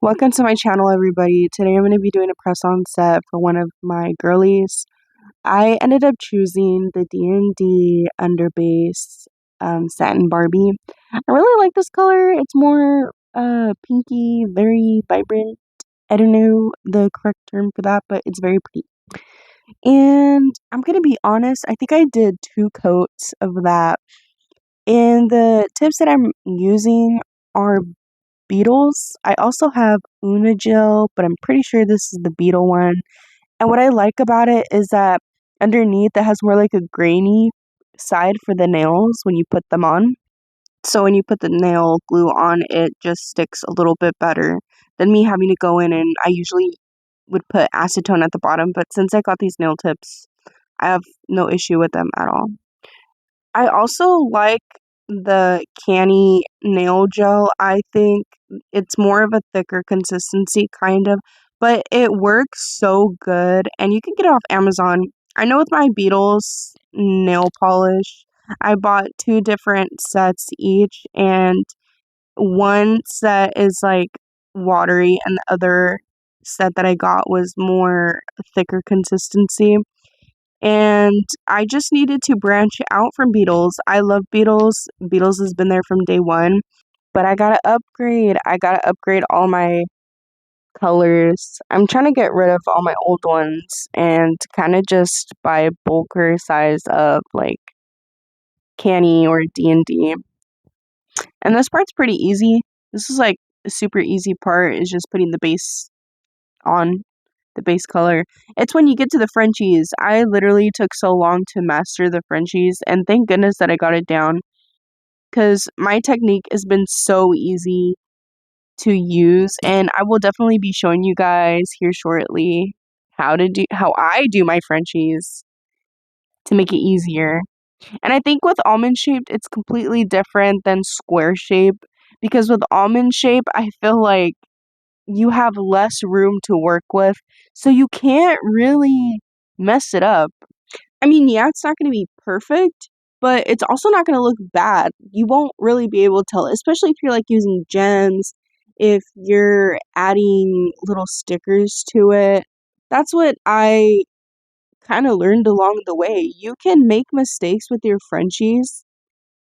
Welcome to my channel, everybody. Today I'm going to be doing a press-on set for one of my girlies. I ended up choosing the DND Underbase Satin Barbie. I really like this color. It's more pinky, very vibrant. I don't know the correct term for that, but it's very pretty. And I'm going to be honest, I think I did 2 coats of that. And the tips that I'm using are beetles. I also have Una Gel, but I'm pretty sure this is the beetle one. And what I like about it is that underneath it has more like a grainy side for the nails when you put them on. So when you put the nail glue on, it just sticks a little bit better than me having to go in, and I usually would put acetone at the bottom, but since I got these nail tips, I have no issue with them at all. I also like the Canni nail gel. I think it's more of a thicker consistency, kind of, but it works so good, and you can get it off Amazon. I know with my Beetles nail polish, I bought 2 different sets each, and one set is like watery, and the other set that I got was more thicker consistency. And I just needed to branch out from Beetles. I love Beetles. Beetles has been there from day one. But I gotta upgrade. I gotta upgrade all my colors. I'm trying to get rid of all my old ones and kind of just buy bulker size of like Canni or D&D. And this part's pretty easy. This is like a super easy part, is just putting the base on. The base color. It's when you get to the Frenchies. I literally took so long to master the Frenchies, and thank goodness that I got it down, because my technique has been so easy to use, and I will definitely be showing you guys here shortly how I do my Frenchies to make it easier. And I think with almond shaped, it's completely different than square shape, because with almond shape, I feel like you have less room to work with, so you can't really mess it up. I mean, yeah, it's not going to be perfect, but it's also not going to look bad. You won't really be able to tell, especially if you're like using gems, if you're adding little stickers to it. That's what I kind of learned along the way. You can make mistakes with your Frenchies,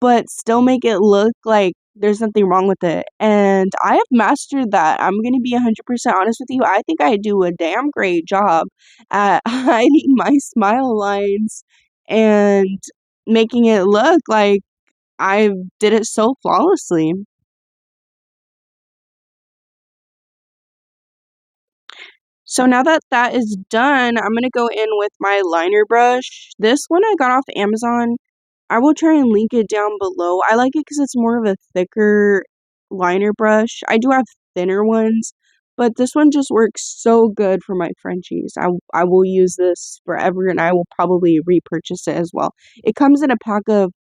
but still make it look like there's nothing wrong with it. And I have mastered that. I'm going to be 100% honest with you. I think I do a damn great job at hiding my smile lines and making it look like I did it so flawlessly. So now that that is done, I'm going to go in with my liner brush. This one I got off Amazon. I will try and link it down below. I like it because it's more of a thicker liner brush. I do have thinner ones, but this one just works so good for my Frenchies. I will use this forever, and I will probably repurchase it as well. It comes in a pack of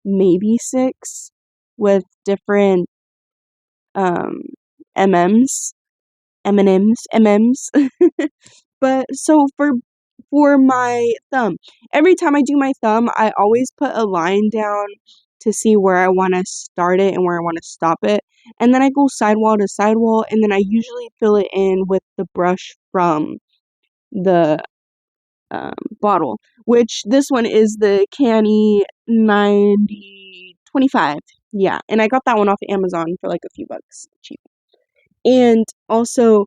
maybe 6 with different M&Ms. But so for my thumb, every time I do my thumb, I always put a line down to see where I want to start it and where I want to stop it. And then I go sidewall to sidewall, and then I usually fill it in with the brush from the bottle, which this one is the Canni 9025. Yeah, and I got that one off Amazon for like a few bucks cheap. And also,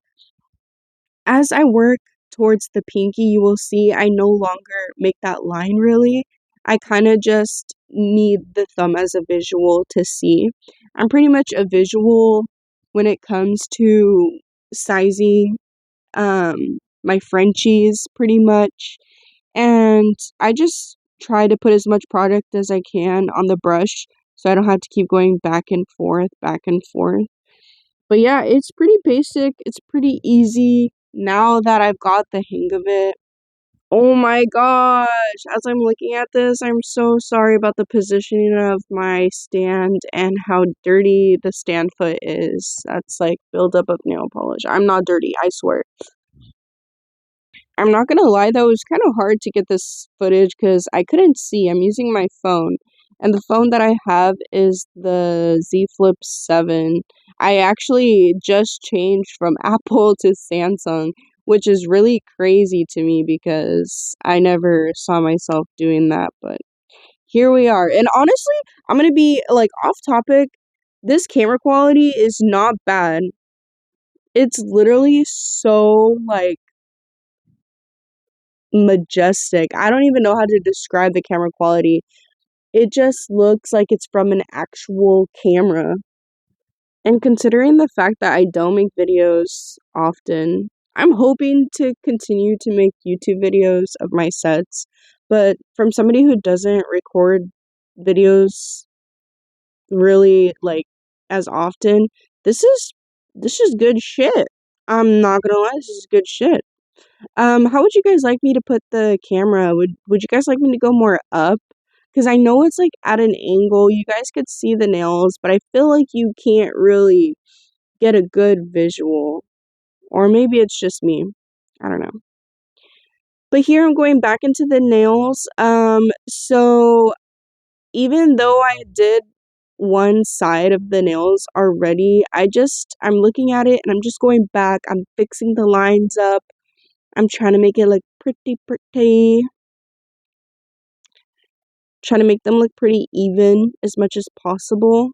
as I work towards the pinky, you will see I no longer make that line really. I kind of just need the thumb as a visual to see. I'm pretty much a visual when it comes to sizing my Frenchies pretty much. And I just try to put as much product as I can on the brush so I don't have to keep going back and forth, back and forth. But yeah, it's pretty basic. It's pretty easy now that I've got the hang of it. Oh my gosh, as I'm looking at this, I'm so sorry about the positioning of my stand and how dirty the stand foot is. That's like buildup of nail polish. I'm not dirty, I swear. I'm not gonna lie though, it was kind of hard to get this footage because I couldn't see. I'm using my phone, and the phone that I have is the Z Flip 7. I actually just changed from Apple to Samsung, which is really crazy to me because I never saw myself doing that, but here we are. And honestly, I'm gonna be like off topic. This camera quality is not bad. It's literally so like majestic. I don't even know how to describe the camera quality. It just looks like it's from an actual camera. And considering the fact that I don't make videos often, I'm hoping to continue to make YouTube videos of my sets. But from somebody who doesn't record videos really like as often, this is good shit. I'm not gonna lie, this is good shit. How would you guys like me to put the camera? Would you guys like me to go more up? Because I know it's like at an angle. You guys could see the nails, but I feel like you can't really get a good visual. Or maybe it's just me. I don't know. But here I'm going back into the nails. So even though I did one side of the nails already, I'm looking at it and I'm just going back. I'm fixing the lines up. I'm trying to make it look pretty. Trying to make them look pretty even as much as possible.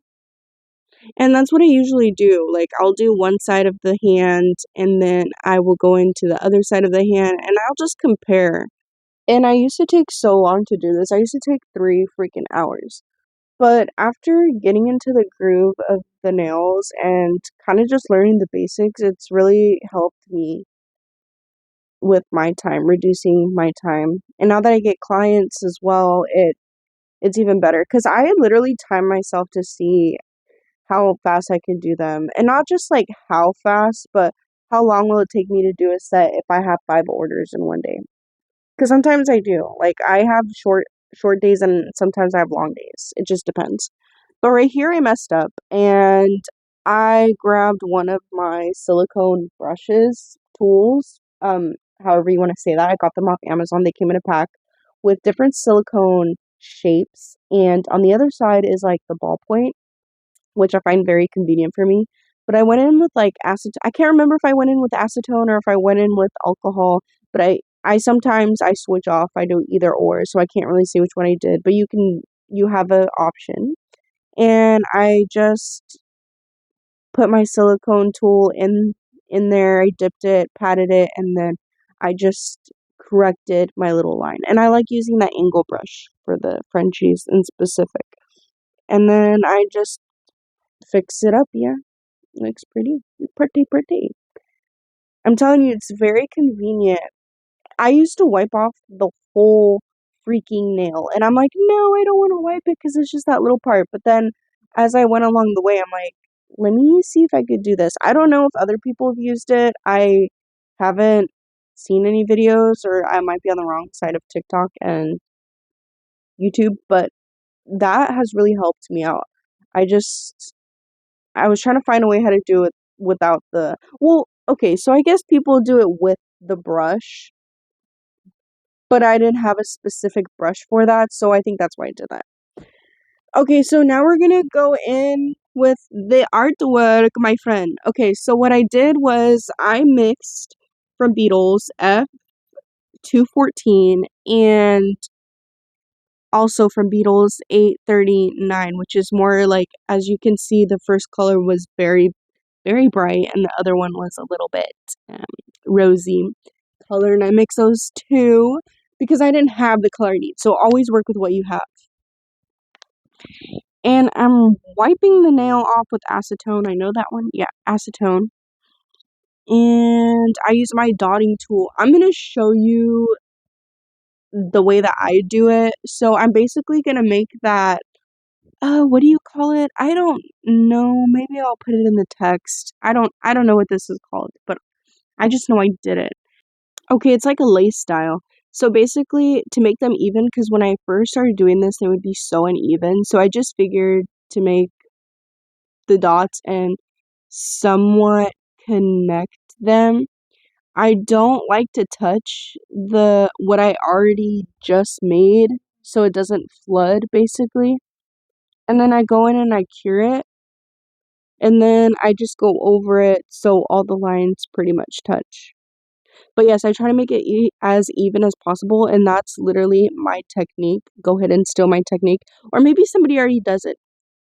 And that's what I usually do. Like, I'll do one side of the hand and then I will go into the other side of the hand and I'll just compare. And I used to take so long to do this. I used to take 3 freaking hours. But after getting into the groove of the nails and kind of just learning the basics, it's really helped me with my time, reducing my time. And now that I get clients as well, it's even better because I literally time myself to see how fast I can do them. And not just like how fast, but how long will it take me to do a set if I have 5 orders in one day. Because sometimes I do. Like I have short days and sometimes I have long days. It just depends. But right here I messed up and I grabbed one of my silicone brushes, tools, however you want to say that. I got them off Amazon. They came in a pack with different silicone shapes. And on the other side is like the ballpoint, which I find very convenient for me. But I went in with like acetone. I can't remember if I went in with acetone or if I went in with alcohol, but I sometimes I switch off. I do either or, so I can't really see which one I did, but you have an option. And I just put my silicone tool in there. I dipped it, patted it, and then I just corrected my little line. And I like using that angle brush for the Frenchies in specific. And then I just fix it up, yeah. Looks pretty. I'm telling you, it's very convenient. I used to wipe off the whole freaking nail, and I'm like, no, I don't want to wipe it because it's just that little part. But then as I went along the way, I'm like, let me see if I could do this. I don't know if other people have used it. I haven't seen any videos, or I might be on the wrong side of TikTok and YouTube, but that has really helped me out. I was trying to find a way how to do it without the, well, okay, so I guess people do it with the brush, but I didn't have a specific brush for that, so I think that's why I did that. Okay, so now we're gonna go in with the artwork, my friend. Okay, so what I did was I mixed from Beetles F214 and also from Beetles 839, which is more like, as you can see, the first color was very bright, and the other one was a little bit rosy color. And I mix those two because I didn't have the color I need. So always work with what you have. And I'm wiping the nail off with acetone. I know that one. Yeah, acetone. And I use my dotting tool. I'm going to show you the way that I do it. So I'm basically going to make that, what do you call it? I don't know. Maybe I'll put it in the text. I don't know what this is called, but I just know I did it. Okay, it's like a lace style. So basically, to make them even, because when I first started doing this, they would be so uneven. So I just figured to make the dots and somewhat connect them. I don't like to touch what I already just made so it doesn't flood, basically. And then I go in and I cure it. And then I just go over it so all the lines pretty much touch. But yes, I try to make it as even as possible, and that's literally my technique. Go ahead and steal my technique. Or maybe somebody already does it.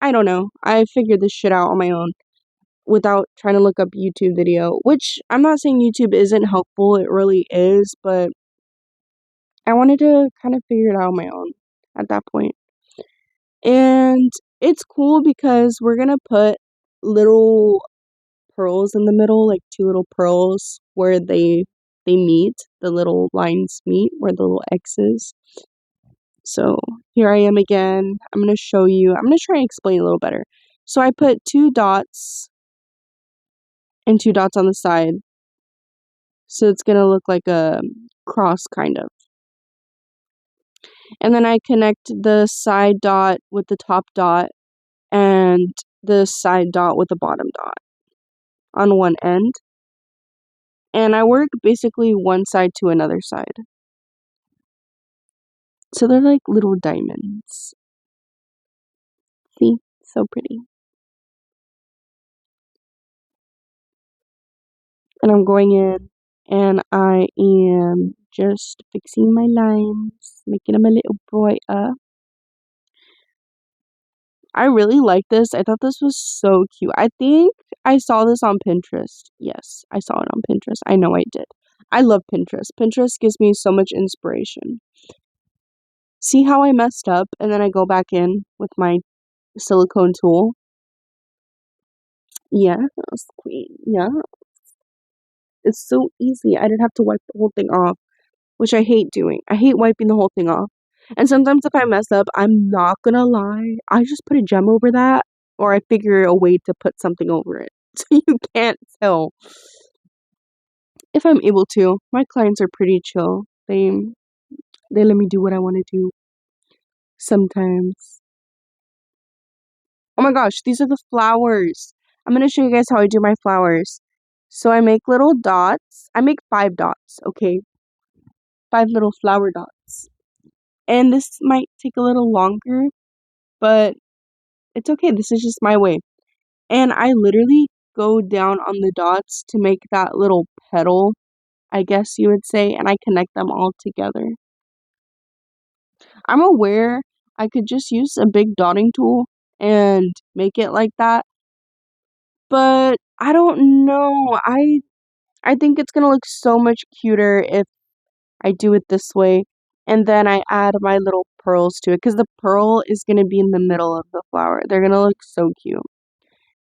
I don't know. I figured this shit out on my own without trying to look up YouTube video, which I'm not saying YouTube isn't helpful. It really is, but I wanted to kind of figure it out on my own at that point. And it's cool because we're going to put little pearls in the middle, like two little pearls where they meet, the little lines meet where the little X's. So here I am again. I'm going to show you. I'm going to try and explain a little better. So I put 2 dots and 2 dots on the side. So it's going to look like a cross kind of. And then I connect the side dot with the top dot and the side dot with the bottom dot on one end. And I work basically one side to another side. So they're like little diamonds. See? So pretty. And I'm going in and I am just fixing my lines, making them a little brighter. I really like this. I thought this was so cute. I think I saw this on Pinterest. Yes, I saw it on Pinterest. I know I did. I love Pinterest. Pinterest gives me so much inspiration. See how I messed up and then I go back in with my silicone tool? Yeah, queen. Yeah. It's so easy. I didn't have to wipe the whole thing off, which I hate doing. I hate wiping the whole thing off. And sometimes if I mess up, I'm not gonna lie, I just put a gem over that, or I figure a way to put something over it. So you can't tell. If I'm able to. My clients are pretty chill. They let me do what I want to do sometimes. Oh my gosh, these are the flowers. I'm gonna show you guys how I do my flowers. So I make little dots. I make 5 dots, okay? 5 little flower dots. And this might take a little longer, but it's okay. This is just my way. And I literally go down on the dots to make that little petal, I guess you would say, and I connect them all together. I'm aware I could just use a big dotting tool and make it like that, but I don't know. I think it's gonna look so much cuter if I do it this way. And then I add my little pearls to it because the pearl is going to be in the middle of the flower. They're going to look so cute.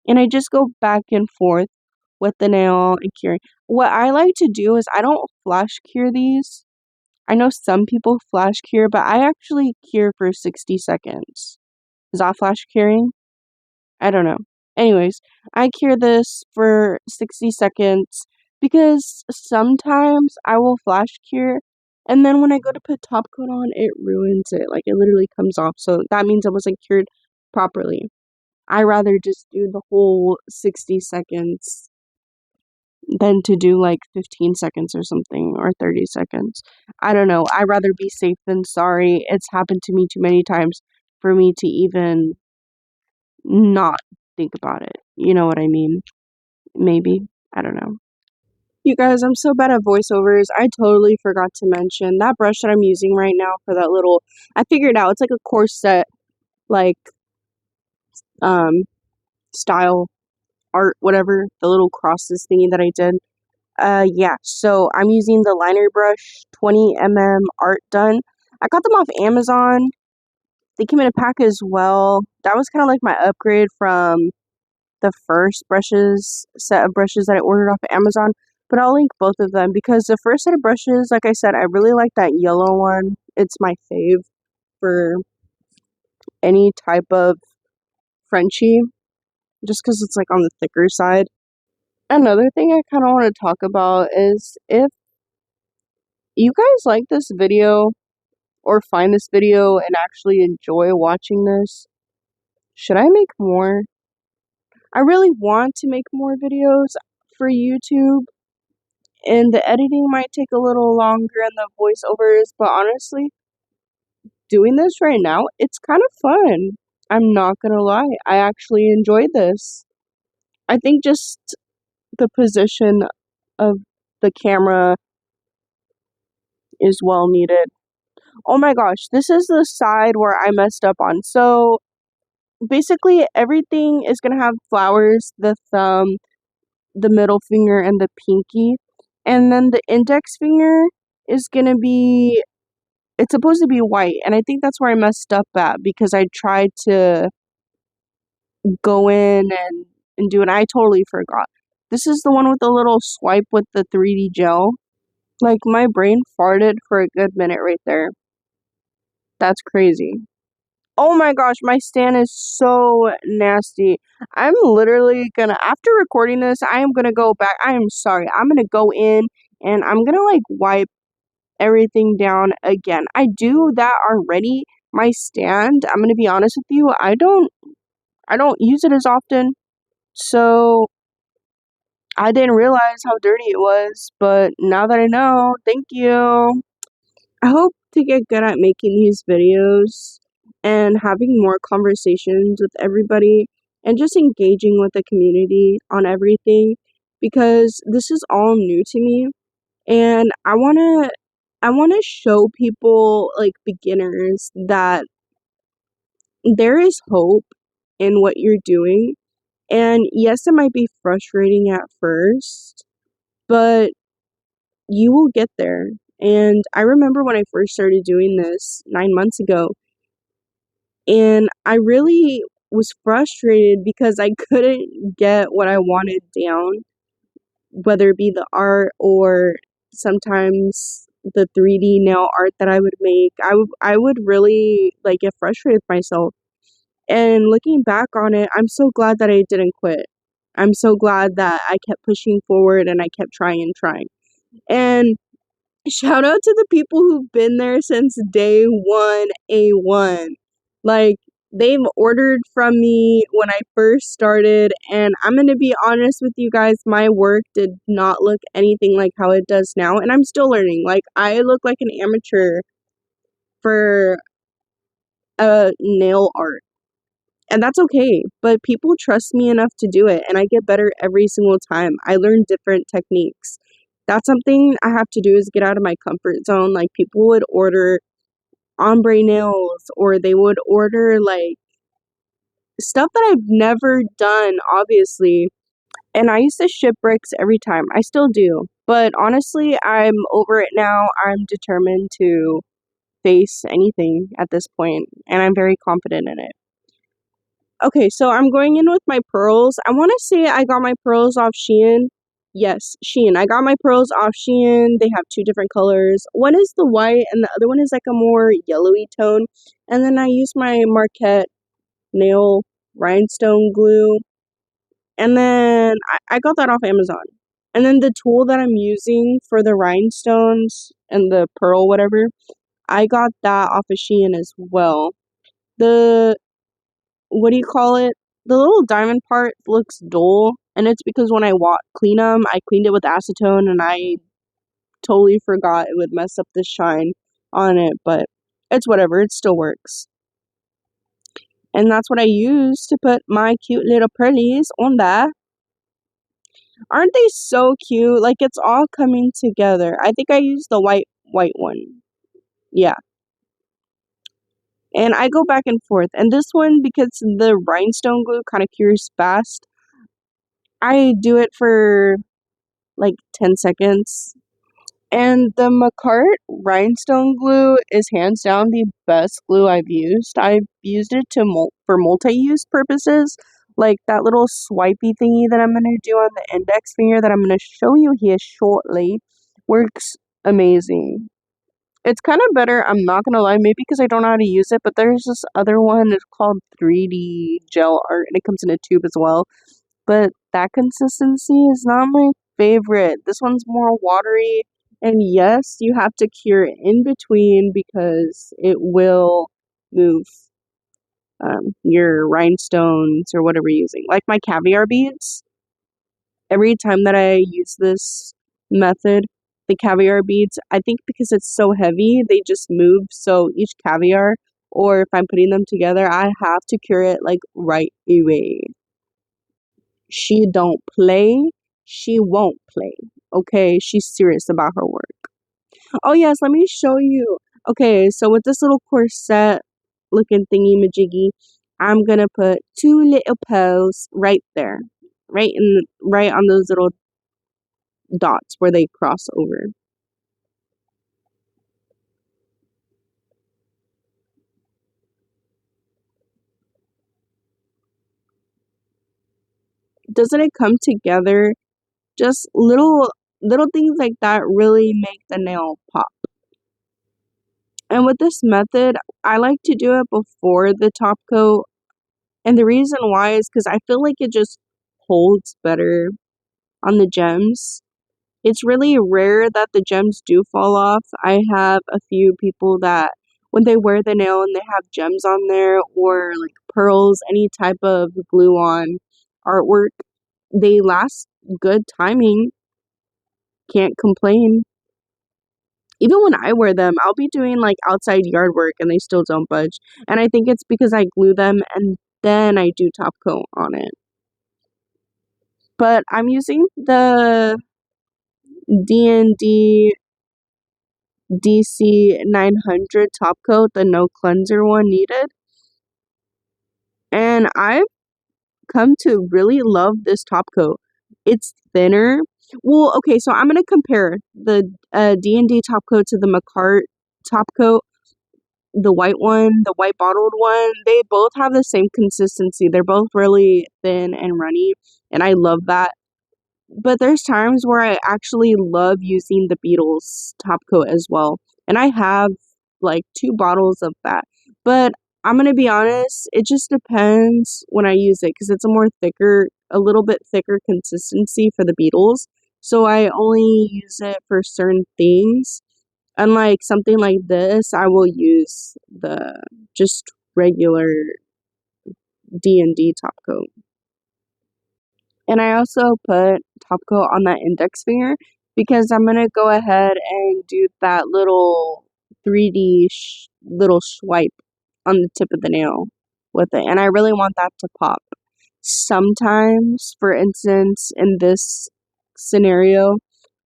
And I just go back and forth with the nail and curing. What I like to do is I don't flash cure these. I know some people flash cure, but I actually cure for 60 seconds. Is that flash curing? I don't know. Anyways, I cure this for 60 seconds because sometimes I will flash cure and then when I go to put top coat on, it ruins it. Like it literally comes off. So that means it wasn't cured properly. I rather just do the whole 60 seconds than to do like 15 seconds or something or 30 seconds. I don't know. I'd rather be safe than sorry. It's happened to me too many times for me to even not think about it. You know what I mean? Maybe. I don't know. You guys, I'm so bad at voiceovers. I totally forgot to mention that brush that I'm using right now for that little, I figured out it's like a corset, like, style art, whatever, the little crosses thingy that I did. Yeah, so I'm using the liner brush, 20mm Artdone. I got them off Amazon. They came in a pack as well. That was kind of like my upgrade from the first set of brushes that I ordered off of Amazon, but I'll link both of them because the first set of brushes, like I said, I really like that yellow one. It's my fave for any type of Frenchie, just because it's like on the thicker side. Another thing I kind of want to talk about is if you guys like this video or find this video and actually enjoy watching this, should I make more? I really want to make more videos for YouTube. And the editing might take a little longer and the voiceovers, but honestly, doing this right now, it's kind of fun. I'm not gonna lie. I actually enjoyed this. I think just the position of the camera is well needed. Oh my gosh, this is the side where I messed up on. So basically, everything is gonna have flowers, the thumb, the middle finger, and the pinky. And then the index finger is gonna be, it's supposed to be white. And I think that's where I messed up at because I tried to go in and do it. I totally forgot. This is the one with the little swipe with the 3D gel. Like, my brain farted for a good minute right there. That's crazy. Oh my gosh, my stand is so nasty. I'm literally gonna, after recording this, I am gonna go back. I am sorry. I'm gonna go in and I'm gonna like wipe everything down again. I do that already. My stand, I'm gonna be honest with you, I don't use it as often. So I didn't realize how dirty it was, but now that I know, thank you. I hope to get good at making these videos and having more conversations with everybody and just engaging with the community on everything because this is all new to me and I want to show people like beginners that there is hope in what you're doing. And yes, it might be frustrating at first, but you will get there. And I remember when I first started doing this 9 months ago, and I really was frustrated because I couldn't get what I wanted down, whether it be the art or sometimes the 3D nail art that I would make. I would really like get frustrated with myself. And looking back on it, I'm so glad that I didn't quit. I'm so glad that I kept pushing forward and I kept trying and trying. And shout out to the people who've been there since day one, A1. Like, they've ordered from me when I first started, and I'm gonna be honest with you guys, my work did not look anything like how it does now, and I'm still learning. Like, I look like an amateur for nail art. And that's okay, but people trust me enough to do it, and I get better every single time. I learn different techniques. That's something I have to do is get out of my comfort zone. Like, people would order ombre nails, or they would order, like, stuff that I've never done, obviously. And I used to ship bricks every time. I still do. But honestly, I'm over it now. I'm determined to face anything at this point, and I'm very confident in it. Okay, so I'm going in with my pearls. I want to say I got my pearls off Shein. Yes, Shein. I got my pearls off Shein. They have two different colors. One is the white, and the other one is like a more yellowy tone. And then I use my Marquette nail rhinestone glue. And then I got that off Amazon. And then the tool that I'm using for the rhinestones and the pearl, whatever, I got that off of Shein as well. The what do you call it? The little diamond part looks dull, and it's because when I clean them, I cleaned it with acetone, and I totally forgot it would mess up the shine on it, but it's whatever, it still works. And that's what I use to put my cute little pearlies on there. Aren't they so cute? Like, it's all coming together. I think I used the white one. Yeah. And I go back and forth. And this one, because the rhinestone glue kind of cures fast, I do it for like 10 seconds. And the Macart rhinestone glue is hands down the best glue I've used. I've used it for multi-use purposes, like that little swipey thingy that I'm going to do on the index finger that I'm going to show you here shortly. Works amazing. It's kind of better, I'm not going to lie, maybe because I don't know how to use it, but there's this other one, it's called 3D Gel Art, and it comes in a tube as well. But that consistency is not my favorite. This one's more watery. And yes, you have to cure it in between because it will move your rhinestones or whatever you're using. Like my caviar beads, every time that I use this method, the caviar beads, I think because it's so heavy, they just move. So each caviar, or if I'm putting them together, I have to cure it like right away. She don't play. She won't play. Okay, she's serious about her work. Oh yes, let me show you. Okay, so with this little corset looking thingy majiggy, I'm gonna put two little pearls right there. Right on those little dots where they cross over. Doesn't it come together? Just little things like that really make the nail pop. And with this method, I like to do it before the top coat. And the reason why is because I feel like it just holds better on the gems. It's really rare that the gems do fall off. I have a few people that when they wear the nail and they have gems on there or like pearls, any type of glue on artwork, they last good timing. Can't complain. Even when I wear them, I'll be doing like outside yard work and they still don't budge. And I think it's because I glue them and then I do top coat on it. But I'm using the DND DC 900 top coat, the no cleanser one needed. And I've come to really love this top coat. It's thinner. Well, okay, so I'm going to compare the D&D top coat to the McCart top coat. The white one, the white bottled one, they both have the same consistency. They're both really thin and runny, and I love that. But there's times where I actually love using the Beatles top coat as well. And I have like 2 bottles of that. But I'm gonna be honest, it just depends when I use it because it's a little bit thicker consistency for the Beatles. So I only use it for certain things. Unlike something like this, I will use the just regular D&D top coat. And I also put top coat on that index finger because I'm going to go ahead and do that little 3D little swipe on the tip of the nail with it. And I really want that to pop. Sometimes, for instance, in this scenario,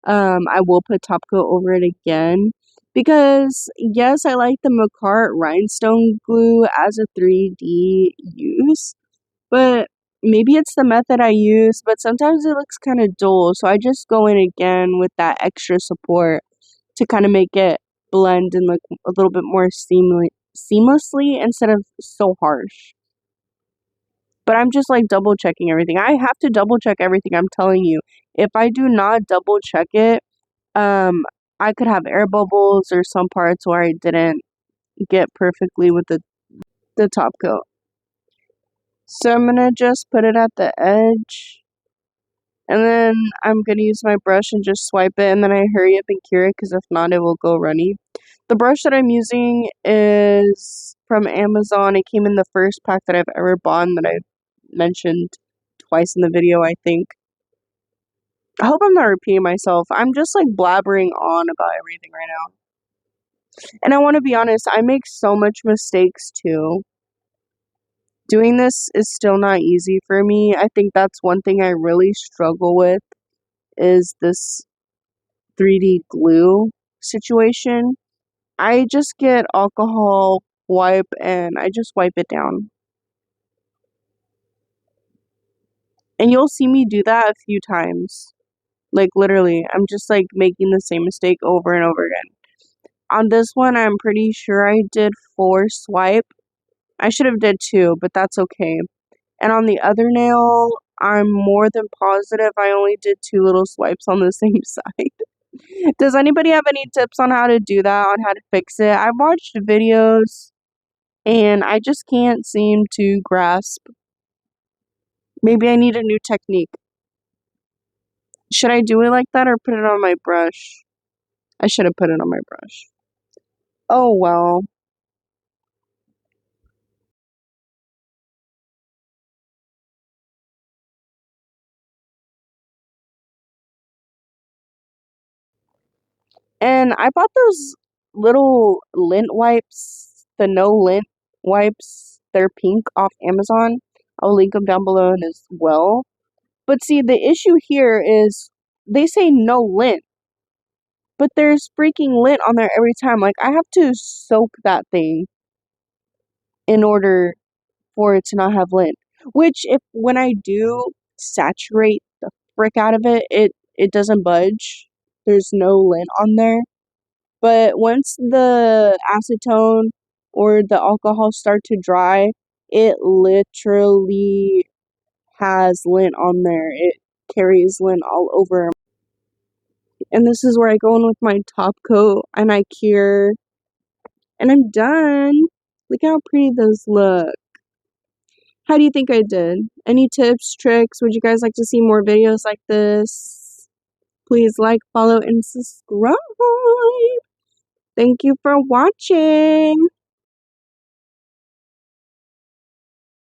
I will put top coat over it again because yes, I like the McCart rhinestone glue as a 3D use, but maybe it's the method I use, but sometimes it looks kind of dull, so I just go in again with that extra support to kind of make it blend and look a little bit more seamlessly instead of so harsh. But I'm just like double checking everything. I have to double check everything, I'm telling you. If I do not double check it, um, I could have air bubbles or some parts where I didn't get perfectly with the top coat. So I'm gonna just put it at the edge. And then I'm gonna use my brush and just swipe it, and then I hurry up and cure it because if not, it will go runny. The brush that I'm using is from Amazon. It came in the first pack that I've ever bought that I've mentioned twice in the video, I think. I hope I'm not repeating myself. I'm just like blabbering on about everything right now. And I want to be honest, I make so much mistakes too. Doing this is still not easy for me. I think that's one thing I really struggle with is this 3D glue situation. I just get alcohol wipe and I just wipe it down. And you'll see me do that a few times. Like literally, I'm just like making the same mistake over and over again. On this one, I'm pretty sure I did 4 swipe. I should have did 2, but that's okay. And on the other nail, I'm more than positive I only did 2 little swipes on the same side. Does anybody have any tips on how to do that, on how to fix it? I've watched videos and I just can't seem to grasp. Maybe I need a new technique. Should I do it like that or put it on my brush? I should have put it on my brush. Oh well. And I bought those little lint wipes, the no lint wipes. They're pink off Amazon. I'll link them down below as well. But see, the issue here is they say no lint, but there's freaking lint on there every time. Like, I have to soak that thing in order for it to not have lint. Which, if when I do saturate the frick out of it, it doesn't budge. There's no lint on there. But once the acetone or the alcohol start to dry, it literally has lint on there. It carries lint all over. And this is where I go in with my top coat and I cure. And I'm done. Look how pretty those look. How do you think I did? Any tips, tricks? Would you guys like to see more videos like this? Please like, follow, and subscribe. Thank you for watching.